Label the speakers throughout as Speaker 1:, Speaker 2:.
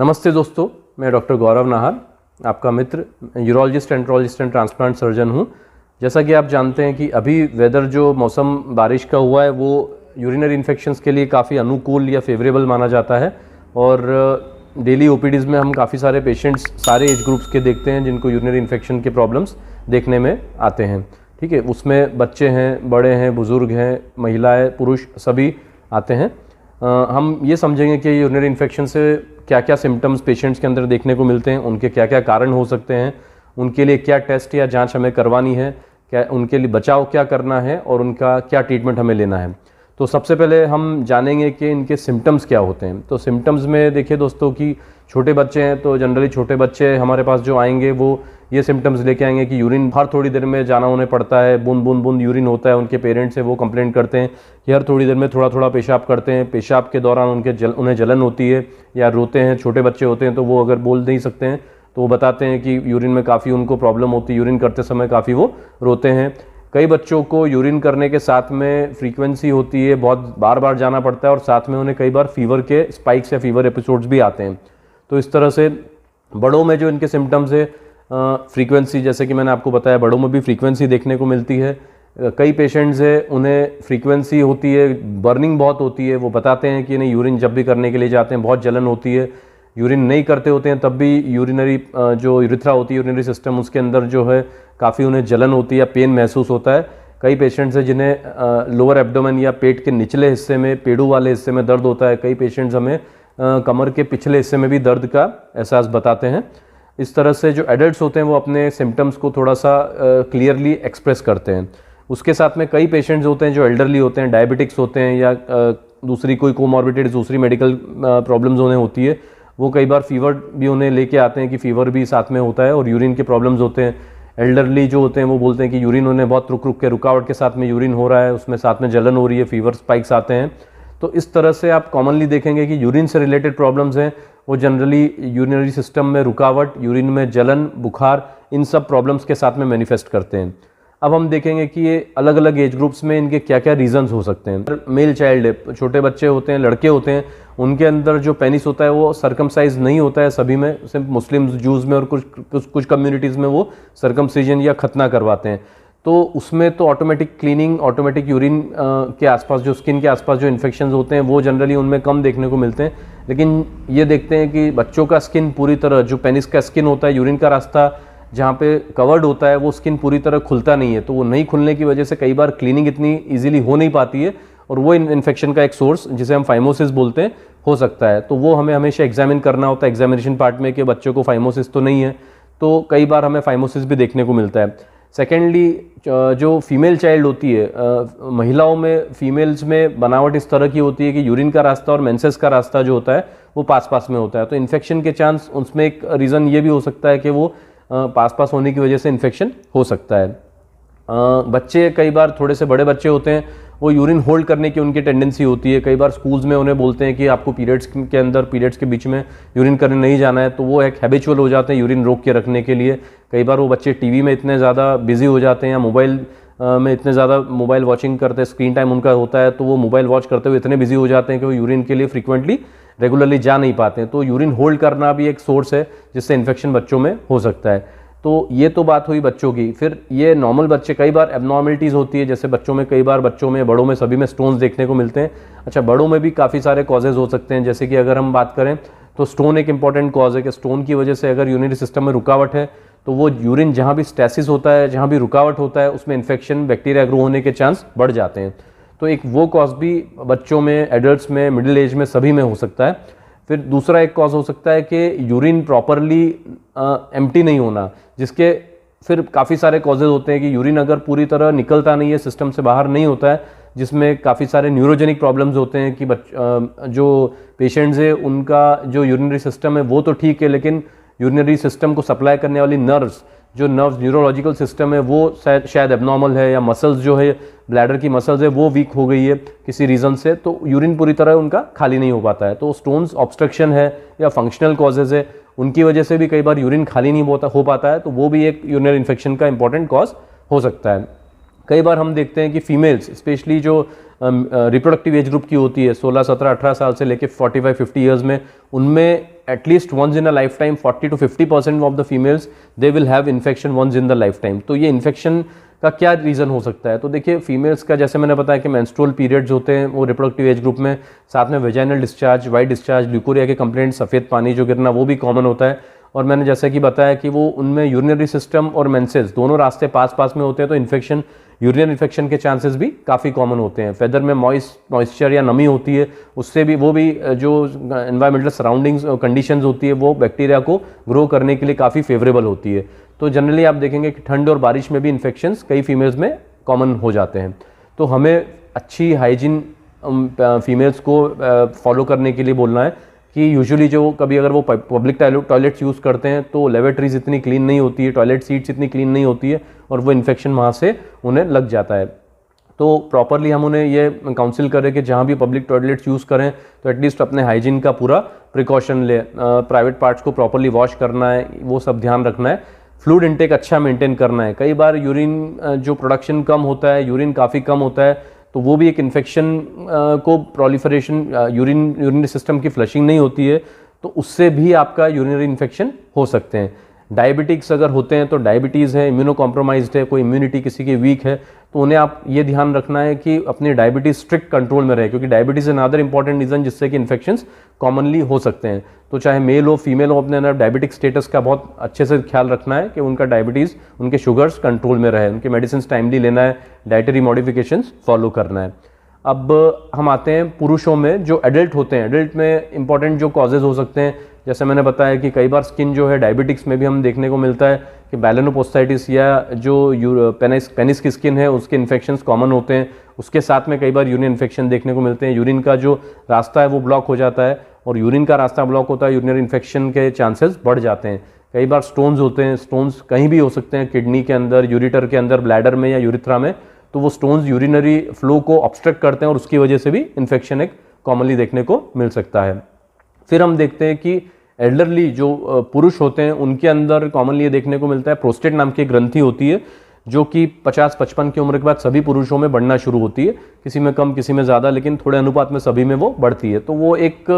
Speaker 1: नमस्ते दोस्तों, मैं डॉक्टर गौरव नाहर, आपका मित्र, urologist, andrologist and transplant surgeon हूँ। जैसा कि आप जानते हैं कि अभी वेदर जो मौसम बारिश का हुआ है वो यूरिनरी इन्फेक्शंस के लिए काफ़ी अनुकूल या फेवरेबल माना जाता है और डेली ओपीडीज़ में हम काफ़ी सारे पेशेंट्स सारे एज ग्रुप्स के देखते हैं जिनको यूरिनरी इन्फेक्शन के प्रॉब्लम्स देखने में आते हैं। ठीक है, उसमें बच्चे हैं, बड़े हैं, बुज़ुर्ग हैं, महिलाएँ, पुरुष सभी आते हैं। हम ये समझेंगे कि यूरिनरी इन्फेक्शन से क्या क्या सिम्टम्स पेशेंट्स के अंदर देखने को मिलते हैं, उनके क्या क्या कारण हो सकते हैं, उनके लिए क्या टेस्ट या जांच हमें करवानी है, क्या उनके लिए बचाव क्या करना है और उनका क्या ट्रीटमेंट हमें लेना है। तो सबसे पहले हम जानेंगे कि इनके सिम्टम्स क्या होते हैं। तो सिम्टम्स में देखिए दोस्तों कि छोटे बच्चे हैं तो जनरली छोटे बच्चे हमारे पास जो आएंगे वो ये सिम्टम्स लेके आएंगे कि यूरिन हर थोड़ी देर में जाना उन्हें पड़ता है, बूंद बूंद बूंद यूरिन होता है। उनके पेरेंट्स से वो कंप्लेंट करते हैं कि हर थोड़ी देर में थोड़ा थोड़ा पेशाब करते हैं, पेशाब के दौरान उन्हें जलन होती है या रोते हैं। छोटे बच्चे होते हैं तो वो अगर बोल नहीं सकते हैं तो वो बताते हैं कि यूरिन में काफ़ी उनको प्रॉब्लम होती है, यूरिन करते समय काफ़ी वो रोते हैं। कई बच्चों को यूरिन करने के साथ में फ्रीक्वेंसी होती है, बहुत बार बार जाना पड़ता है और साथ में उन्हें कई बार फीवर के स्पाइक्स या फीवर एपिसोड्स भी आते हैं। तो इस तरह से बड़ों में जो इनके सिम्टम्स है, फ्रीक्वेंसी, जैसे कि मैंने आपको बताया, बड़ों में भी फ्रीक्वेंसी देखने को मिलती है। कई पेशेंट्स है उन्हें फ्रीक्वेंसी होती है, बर्निंग बहुत होती है। वो बताते हैं कि नहीं, यूरिन जब भी करने के लिए जाते हैं बहुत जलन होती है, यूरिन नहीं करते होते हैं तब भी यूरिनरी जो यूरिथ्रा होती है, यूरिनरी सिस्टम, उसके अंदर जो है काफ़ी उन्हें जलन होती है या पेन महसूस होता है। कई पेशेंट्स हैं जिन्हें लोअर एब्डोमेन या पेट के निचले हिस्से में, पेड़ू वाले हिस्से में दर्द होता है। कई पेशेंट्स हमें कमर के पिछले हिस्से में भी दर्द का एहसास बताते हैं। इस तरह से जो एडल्ट्स होते हैं वो अपने सिम्टम्स को थोड़ा सा क्लियरली एक्सप्रेस करते हैं। उसके साथ में कई पेशेंट्स होते हैं जो एल्डरली होते हैं, डायबिटिक्स होते हैं या दूसरी कोई कोमॉर्बिडिटीज, दूसरी मेडिकल प्रॉब्लम्स उन्हें होती है। वो कई बार फीवर भी उन्हें लेके आते हैं कि फीवर भी साथ में होता है और यूरिन के प्रॉब्लम्स होते हैं। एल्डरली जो होते हैं वो बोलते हैं कि यूरिन उन्हें बहुत रुक के रुकावट के साथ में यूरिन हो रहा है, उसमें साथ में जलन हो रही है, फीवर स्पाइक्स आते हैं। तो इस तरह से आप कॉमनली देखेंगे कि यूरिन से रिलेटेड प्रॉब्लम्स हैं वो जनरली यूरिनरी सिस्टम में रुकावट, यूरिन में जलन, बुखार, इन सब प्रॉब्लम्स के साथ में मैनिफेस्ट करते हैं। अब हम देखेंगे कि ये अलग अलग एज ग्रुप्स में इनके क्या क्या रीजंस हो सकते हैं। मेल चाइल्ड है, छोटे बच्चे होते हैं, लड़के होते हैं, उनके अंदर जो पेनिस होता है वो सर्कमसाइज नहीं होता है सभी में, सिर्फ मुस्लिम्स, जूज में और कुछ कम्युनिटीज़ में वो सर्कमसिजन या खतना करवाते हैं। तो उसमें तो ऑटोमेटिक क्लीनिंग, ऑटोमेटिक यूरिन के आसपास जो स्किन के आसपास जो इन्फेक्शंस होते हैं वो जनरली उनमें कम देखने को मिलते हैं। लेकिन ये देखते हैं कि बच्चों का स्किन पूरी तरह, जो पेनिस का स्किन होता है, यूरिन का रास्ता जहाँ पे कवर्ड होता है, वो स्किन पूरी तरह खुलता नहीं है। तो वो नहीं खुलने की वजह से कई बार क्लीनिंग इतनी ईजिली हो नहीं पाती है और वो इन्फेक्शन का एक सोर्स, जिसे हम फाइमोसिस बोलते हैं, हो सकता है। तो वो हमें हमेशा एग्जामिन करना होता है एग्जामिनेशन पार्ट में कि बच्चों को फाइमोसिस तो नहीं है। तो कई बार हमें फाइमोसिस भी देखने को मिलता है। सेकेंडली, जो फीमेल चाइल्ड होती है, महिलाओं में, फीमेल्स में बनावट इस तरह की होती है कि यूरिन का रास्ता और मेंसेस का रास्ता जो होता है वो पास पास में होता है। तो इन्फेक्शन के चांस, उसमें एक रीज़न ये भी हो सकता है कि वो पास पास होने की वजह से इन्फेक्शन हो सकता है। बच्चे, कई बार थोड़े से बड़े बच्चे होते हैं, वो यूरिन होल्ड करने की उनकी टेंडेंसी होती है। कई बार स्कूल्स में उन्हें बोलते हैं कि आपको पीरियड्स के बीच में यूरिन करने नहीं जाना है, तो वो एक हैबिचुअल हो जाते हैं यूरिन रोक के रखने के लिए। कई बार वो बच्चे टीवी में इतने ज़्यादा बिजी हो जाते हैं या मोबाइल में इतने ज़्यादा मोबाइल वॉचिंग करते हैं, स्क्रीन टाइम उनका होता है, तो वो मोबाइल वॉच करते हुए इतने बिजी हो जाते हैं कि वो यूरिन के लिए फ्रीक्वेंटली रेगुलरली जा नहीं पाते हैं। तो यूरिन होल्ड करना भी एक सोर्स है जिससे इन्फेक्शन बच्चों में हो सकता है। तो ये तो बात हुई बच्चों की। फिर ये नॉर्मल बच्चे, कई बार एबनॉर्मलिटीज़ होती है, जैसे बच्चों में, कई बार बच्चों में, बड़ों में, सभी में स्टोन्स देखने को मिलते हैं। अच्छा, बड़ों में भी काफ़ी सारे कॉजेज़ हो सकते हैं। जैसे कि अगर हम बात करें तो स्टोन एक इंपॉर्टेंट कॉज है कि स्टोन की वजह से अगर यूरिनरी सिस्टम में रुकावट है तो वो यूरिन, जहाँ भी स्टेसिस होता है, जहाँ भी रुकावट होता है, उसमें इन्फेक्शन, बैक्टीरिया ग्रो होने के चांस बढ़ जाते हैं। तो एक वो कॉज भी बच्चों में, एडल्ट्स में, मिडिल एज में, सभी में हो सकता है। फिर दूसरा एक कॉज हो सकता है कि यूरिन प्रॉपरली एम्प्टी नहीं होना, जिसके फिर काफ़ी सारे कॉजेज होते हैं कि यूरिन अगर पूरी तरह निकलता नहीं है, सिस्टम से बाहर नहीं होता है, जिसमें काफ़ी सारे न्यूरोजेनिक प्रॉब्लम्स होते हैं कि जो पेशेंट्स है उनका जो यूरिनरी सिस्टम है वो तो ठीक है, लेकिन यूरिनरी सिस्टम को सप्लाई करने वाली नर्व्स, जो न्यूरोलॉजिकल सिस्टम है वो शायद एबनॉर्मल है, या मसल्स जो है, ब्लैडर की मसल्स है वो वीक हो गई है किसी रीज़न से, तो यूरिन पूरी तरह उनका खाली नहीं हो पाता है। तो स्टोन्स ऑब्स्ट्रक्शन है या फंक्शनल कॉजेज है, उनकी वजह से भी कई बार यूरिन खाली नहीं हो पाता है, तो वो भी एक यूरिनरी इन्फेक्शन का इंपॉर्टेंट कॉज हो सकता है। कई बार हम देखते हैं कि फीमेल्स स्पेशली जो रिप्रोडक्टिव एज ग्रुप की होती है 16, 17, 18 साल से लेके 45, 50 ईयर्स में, उनमें at least once in a life time 40 to 50% of the females they will have infection once in the life time. तो ये इन्फेक्शन का क्या रीज़न हो सकता है? तो देखिए फीमेल्स का जैसे मैंने बताया कि मेंस्ट्रुअल पीरियड्स होते हैं वो रिप्रोडक्टिव एज ग्रुप में, साथ में vaginal discharge, white discharge, leucorrhoea के कंप्लेंट, सफ़ेद पानी जो गिरना वो भी कॉमन होता है। और मैंने जैसे कि बताया कि वो उनमें यूरिनरी सिस्टम और मेंसेस दोनों रास्ते पास पास में होते हैं, तो इन्फेक्शन, यूरिनरी इन्फेक्शन के चांसेस भी काफ़ी कॉमन होते हैं। फेदर में मॉइस्चर या नमी होती है, उससे भी वो भी जो एनवायरमेंटल सराउंडिंग्स कंडीशंस होती है वो बैक्टीरिया को ग्रो करने के लिए काफ़ी फेवरेबल होती है। तो जनरली आप देखेंगे कि ठंड और बारिश में भी इन्फेक्शंस कई फीमेल्स में कॉमन हो जाते हैं। तो हमें अच्छी हाइजीन फीमेल्स को फॉलो करने के लिए बोलना है कि यूजुअली जो कभी अगर वो पब्लिक टॉयलेट्स यूज़ करते हैं तो लेवेटरीज इतनी क्लीन नहीं होती है, टॉयलेट सीट्स इतनी क्लीन नहीं होती है और वो इन्फेक्शन वहाँ से उन्हें लग जाता है। तो प्रॉपरली हम उन्हें ये काउंसिल करें कि जहाँ भी पब्लिक टॉयलेट्स यूज़ करें तो एटलीस्ट अपने हाइजीन का पूरा प्रिकॉशन ले, प्राइवेट पार्ट्स को प्रॉपरली वॉश करना है, वो सब ध्यान रखना है। फ्लूइड इंटेक अच्छा मेंटेन करना है। कई बार यूरिन जो प्रोडक्शन कम होता है, यूरिन काफ़ी कम होता है, तो वो भी एक इन्फेक्शन को प्रोलिफरेशन, यूरिनरी सिस्टम की फ्लशिंग नहीं होती है तो उससे भी आपका यूरिनरी इन्फेक्शन हो सकते हैं। डायबिटिक्स अगर होते हैं तो डायबिटीज़ है, इम्यूनो कॉम्प्रोमाइज्ड है, कोई इम्यूनिटी किसी की वीक है, तो उन्हें आप ये ध्यान रखना है कि अपनी डायबिटीज़ स्ट्रिक्ट कंट्रोल में रहे, क्योंकि डायबिटीज़ अनदर इंपॉर्टेंट रीज़न जिससे कि इन्फेक्शंस कॉमनली हो सकते हैं। तो चाहे मेल हो फीमेल हो, अपने अंदर डायबिटिक स्टेटस का बहुत अच्छे से ख्याल रखना है कि उनका डायबिटीज़, उनके शुगर्स कंट्रोल में रहे, उनके मेडिसिन टाइमली लेना है, डाइटरी मॉडिफिकेशंस फॉलो करना है। अब हम आते हैं पुरुषों में जो एडल्ट होते हैं। एडल्ट में इंपॉर्टेंट जो कॉजेज़ हो सकते हैं, जैसे मैंने बताया कि कई बार स्किन जो है डायबिटिक्स में भी हम देखने को मिलता है कि बैलेनोपोस्टाइटिस या जो पेनिस की स्किन है उसके इन्फेक्शंस कॉमन होते हैं। उसके साथ में कई बार यूरिन इन्फेक्शन देखने को मिलते हैं, यूरिन का जो रास्ता है वो ब्लॉक हो जाता है और यूरिन का रास्ता ब्लॉक होता है, यूरिनरी इन्फेक्शन के चांसेस बढ़ जाते हैं। कई बार स्टोन्स होते हैं, स्टोन्स कहीं भी हो सकते हैं, किडनी के अंदर, यूरिटर के अंदर, ब्लैडर में या यूरिथ्रा में, तो वो स्टोन्स यूरिनरी फ्लो को ऑब्स्ट्रक्ट करते हैं और उसकी वजह से भी इन्फेक्शन एक कॉमनली देखने को मिल सकता है। फिर हम देखते हैं कि एल्डरली जो पुरुष होते हैं उनके अंदर कॉमनली ये देखने को मिलता है प्रोस्टेट नाम की ग्रंथि होती है जो कि 50-55 की उम्र के बाद सभी पुरुषों में बढ़ना शुरू होती है, किसी में कम किसी में ज़्यादा, लेकिन थोड़े अनुपात में सभी में वो बढ़ती है। तो वो एक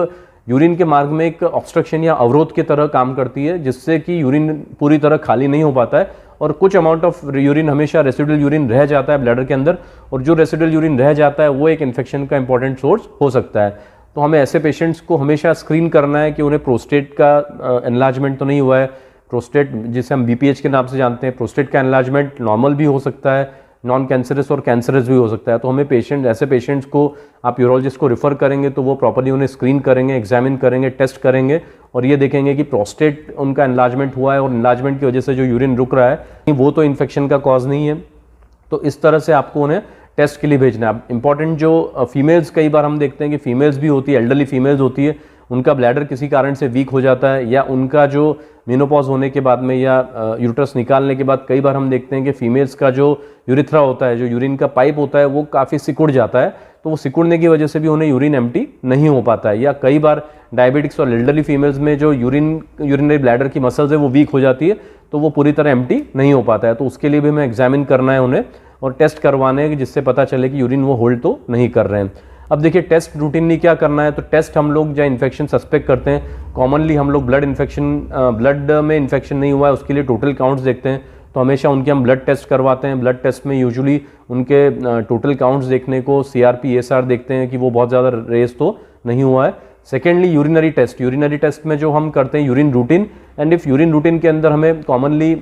Speaker 1: यूरिन के मार्ग में एक ऑब्स्ट्रक्शन या अवरोध की तरह काम करती है, जिससे कि यूरिन पूरी तरह खाली नहीं हो पाता है और कुछ अमाउंट ऑफ यूरिन हमेशा रेसिडुअल यूरिन रह जाता है ब्लैडर के अंदर, और जो रेसिडुअल यूरिन रह जाता है वो एक इन्फेक्शन का इंपॉर्टेंट सोर्स हो सकता है। तो हमें ऐसे पेशेंट्स को हमेशा स्क्रीन करना है कि उन्हें प्रोस्टेट का एनलार्जमेंट तो नहीं हुआ है। प्रोस्टेट जिसे हम BPH के नाम से जानते हैं, प्रोस्टेट का एनलार्जमेंट नॉर्मल भी हो सकता है, नॉन कैंसरस और कैंसरस भी हो सकता है। तो हमें ऐसे पेशेंट्स को आप यूरोलॉजिस्ट को रेफर करेंगे तो वो प्रॉपर्ली उन्हें स्क्रीन करेंगे, एग्जामिन करेंगे, टेस्ट करेंगे और ये देखेंगे कि प्रोस्टेट उनका एनलार्जमेंट हुआ है और एनलार्जमेंट की वजह से जो यूरिन रुक रहा है वो तो इन्फेक्शन का कॉज नहीं है। तो इस तरह से आपको उन्हें टेस्ट के लिए भेजना है। इंपॉर्टेंट जो फीमेल्स, कई बार हम देखते हैं कि फीमेल्स भी होती है, एल्डरली फीमेल्स होती है, उनका ब्लैडर किसी कारण से वीक हो जाता है या उनका जो मेनोपॉज होने के बाद में या यूट्रस निकालने के बाद कई बार हम देखते हैं कि फीमेल्स का जो यूरिथ्रा होता है, जो यूरिन का पाइप होता है, वो काफ़ी सिकुड़ जाता है। तो वो सिकुड़ने की वजह से भी उन्हें यूरिन एम्प्टी नहीं हो पाता है। या कई बार डायबिटिक्स और एल्डरली फीमेल्स में जो यूरिनरी ब्लैडर की मसल्स है वो वीक हो जाती है, तो वो पूरी तरह एम्प्टी नहीं हो पाता है। तो उसके लिए भी हमें एग्जामिन करना है उन्हें और टेस्ट करवाने हैं जिससे पता चले कि यूरिन वो होल्ड तो नहीं कर रहे हैं। अब देखिए टेस्ट रूटीनली क्या करना है, तो टेस्ट हम लोग जहाँ इन्फेक्शन सस्पेक्ट करते हैं, कॉमनली हम लोग ब्लड में इन्फेक्शन नहीं हुआ है उसके लिए टोटल काउंट्स देखते हैं। तो हमेशा उनके हम ब्लड टेस्ट करवाते हैं। ब्लड टेस्ट में यूजुअली उनके टोटल काउंट्स देखने को CRP ASR देखते हैं कि वो बहुत ज़्यादा रेस तो नहीं हुआ है। सेकेंडली यूरिनरी टेस्ट में जो हम करते हैं urine routine, and if urine routine के अंदर हमें कॉमनली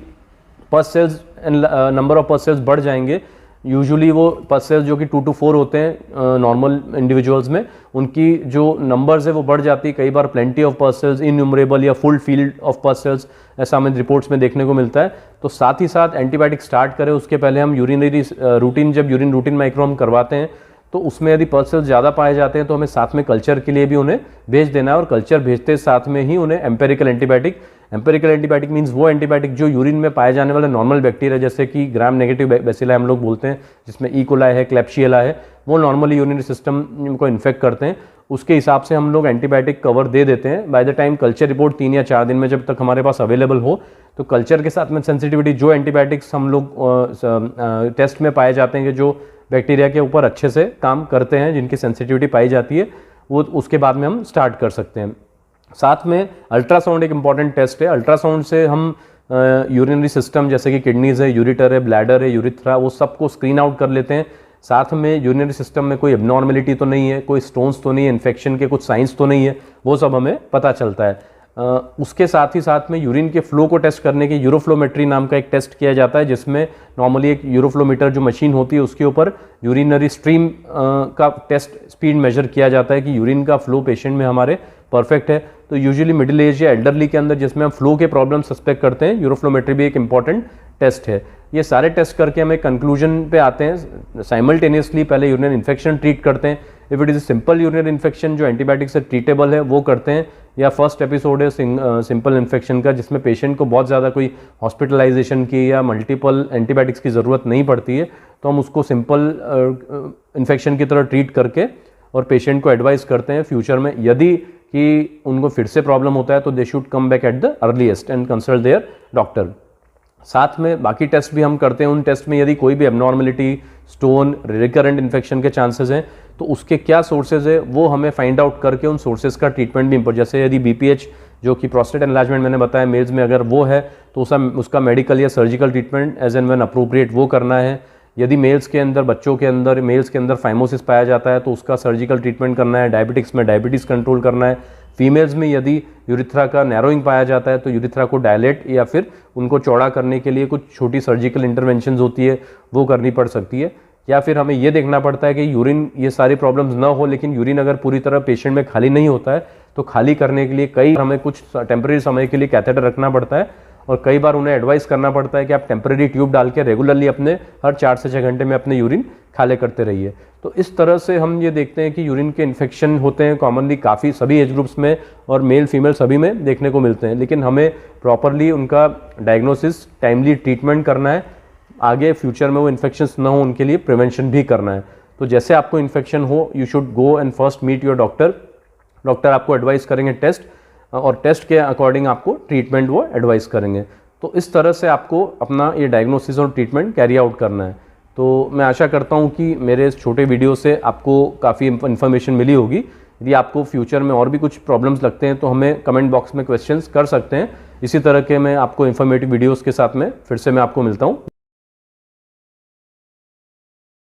Speaker 1: पस sales number of pus sales बढ़ जाएंगे, यूजुअली वो पस सेल्स जो कि 2 to 4 होते हैं नॉर्मल इंडिविजुअल्स में, उनकी जो नंबर्स है वो बढ़ जाती है। कई बार plenty of pus cells, innumerable या full field of pus cells, ऐसा हमें रिपोर्ट्स में देखने को मिलता है। तो साथ ही साथ एंटीबायोटिक स्टार्ट करें उसके पहले हम यूरिनरी रूटीन, जब यूरिन रूटीन माइक्रो हम करवाते हैं तो उसमें यदि पस सेल्स ज़्यादा पाए जाते हैं तो हमें साथ में कल्चर के लिए भी उन्हें भेज देना है, और कल्चर भेजते साथ में ही उन्हें एम्पेरिकल एंटीबायोटिक मीन्स वो एंटीबायोटिक जो यूरिन में पाए जाने वाले नॉर्मल बैक्टीरिया जैसे कि ग्राम नेगेटिव बैसिला हम लोग बोलते हैं, जिसमें ई कोलाई है, क्लैप्शियला है, वो नॉर्मली यूरिनरी सिस्टम को इन्फेक्ट करते हैं, उसके हिसाब से हम लोग एंटीबायोटिक कवर दे देते हैं। By the time culture report 3 या 4 दिन में जब तक हमारे पास अवेलेबल हो तो कल्चर के साथ में सेंसिटिविटी, जो एंटीबायोटिक्स हम लोग टेस्ट में पाए जाते हैं कि जो बैक्टीरिया के ऊपर अच्छे से काम करते हैं, जिनकी सेंसिटिविटी पाई जाती है, वो उसके बाद में हम स्टार्ट कर सकते हैं। साथ में अल्ट्रासाउंड एक इम्पॉर्टेंट टेस्ट है। अल्ट्रासाउंड से हम यूरिनरी सिस्टम जैसे कि किडनीज है, यूरिटर है, ब्लैडर है, यूरिथ्रा, वो सबको स्क्रीन आउट कर लेते हैं। साथ में यूरिनरी सिस्टम में कोई एबनॉर्मेलिटी तो नहीं है, कोई स्टोन्स तो नहीं है, इन्फेक्शन के कुछ साइंस तो नहीं है, वो सब हमें पता चलता है। उसके साथ ही साथ में यूरिन के फ्लो को टेस्ट करने के यूरोफ्लोमेट्री नाम का एक टेस्ट किया जाता है, जिसमें नॉर्मली एक यूरोफ्लोमीटर जो मशीन होती है उसके ऊपर यूरिनरी स्ट्रीम का टेस्ट स्पीड मेजर किया जाता है कि यूरिन का फ्लो पेशेंट में हमारे परफेक्ट है। तो यूजुअली मिडिल एज या एल्डरली के अंदर जिसमें हम फ्लो के प्रॉब्लम सस्पेक्ट करते हैं, यूरोफ्लोमेट्री भी एक इंपॉर्टेंट टेस्ट है। ये सारे टेस्ट करके हम एक कंक्लूजन पे आते हैं। साइमल्टेनियसली पहले यूरिनरी इन्फेक्शन ट्रीट करते हैं। If it is simple urinary infection जो एंटीबायोटिक से ट्रीटेबल है वो करते हैं, या फर्स्ट एपिसोड है सिंपल इन्फेक्शन का जिसमें पेशेंट को बहुत ज़्यादा कोई हॉस्पिटलाइजेशन की या मल्टीपल एंटीबायोटिक्स की ज़रूरत नहीं पड़ती है, तो हम उसको सिंपल इन्फेक्शन की तरह ट्रीट करके और पेशेंट को एडवाइस करते हैं फ्यूचर में यदि कि उनको फिर से प्रॉब्लम होता है तो they should come back at the earliest and consult their doctor. साथ में बाकी टेस्ट भी हम करते हैं। उन टेस्ट में यदि कोई भी एबनॉर्मलिटी, स्टोन, रिकरेंट इन्फेक्शन के चांसेस हैं तो उसके क्या सोर्सेज है वो हमें फाइंड आउट करके उन सोर्सेज का ट्रीटमेंट भी इम्पोर्टेंट। जैसे यदि BPH जो कि प्रोस्टेट एनलार्जमेंट मैंने बताया मेल्स में अगर वो है तो उसका मेडिकल या surgical treatment as and when appropriate वो करना है। यदि मेल्स के अंदर, बच्चों के अंदर, मेल्स के अंदर फाइमोसिस पाया जाता है तो उसका सर्जिकल ट्रीटमेंट करना है। डायबिटिक्स में डायबिटीज़ कंट्रोल करना है। फीमेल्स में यदि यूरिथ्रा का नैरोइंग पाया जाता है तो यूरिथ्रा को डायलेट या फिर उनको चौड़ा करने के लिए कुछ छोटी सर्जिकल इंटरवेंशंस होती है वो करनी पड़ सकती है। या फिर हमें ये देखना पड़ता है कि यूरिन, ये सारी प्रॉब्लम्स ना हो लेकिन यूरिन अगर पूरी तरह पेशेंट में खाली नहीं होता है तो खाली करने के लिए हमें कुछ टेम्परेरी समय के लिए कैथेटर रखना पड़ता है और कई बार उन्हें एडवाइस करना पड़ता है कि आप टेम्परेरी ट्यूब डाल के रेगुलरली अपने हर 4 से 6 घंटे में अपने यूरिन खाली करते रहिए। तो इस तरह से हम ये देखते हैं कि यूरिन के इन्फेक्शन होते हैं कॉमनली काफ़ी सभी एज ग्रुप्स में और मेल फीमेल सभी में देखने को मिलते हैं, लेकिन हमें प्रॉपरली उनका डायग्नोसिस, टाइमली ट्रीटमेंट करना है। आगे फ्यूचर में वो इन्फेक्शंस ना हो उनके लिए प्रिवेंशन भी करना है। तो जैसे आपको इन्फेक्शन हो you should go and first meet your doctor. Doctor आपको एडवाइस करेंगे टेस्ट और टेस्ट के अकॉर्डिंग आपको ट्रीटमेंट वो एडवाइस करेंगे। तो इस तरह से आपको अपना ये डायग्नोसिस और ट्रीटमेंट कैरी आउट करना है। तो मैं आशा करता हूँ कि मेरे इस छोटे वीडियो से आपको काफ़ी इन्फॉर्मेशन मिली होगी। यदि आपको फ्यूचर में और भी कुछ प्रॉब्लम्स लगते हैं तो हमें कमेंट बॉक्स में क्वेश्चंस कर सकते हैं। इसी तरह के मैं आपको इन्फॉर्मेटिव वीडियोज़ के साथ में फिर से मैं आपको मिलता हूँ।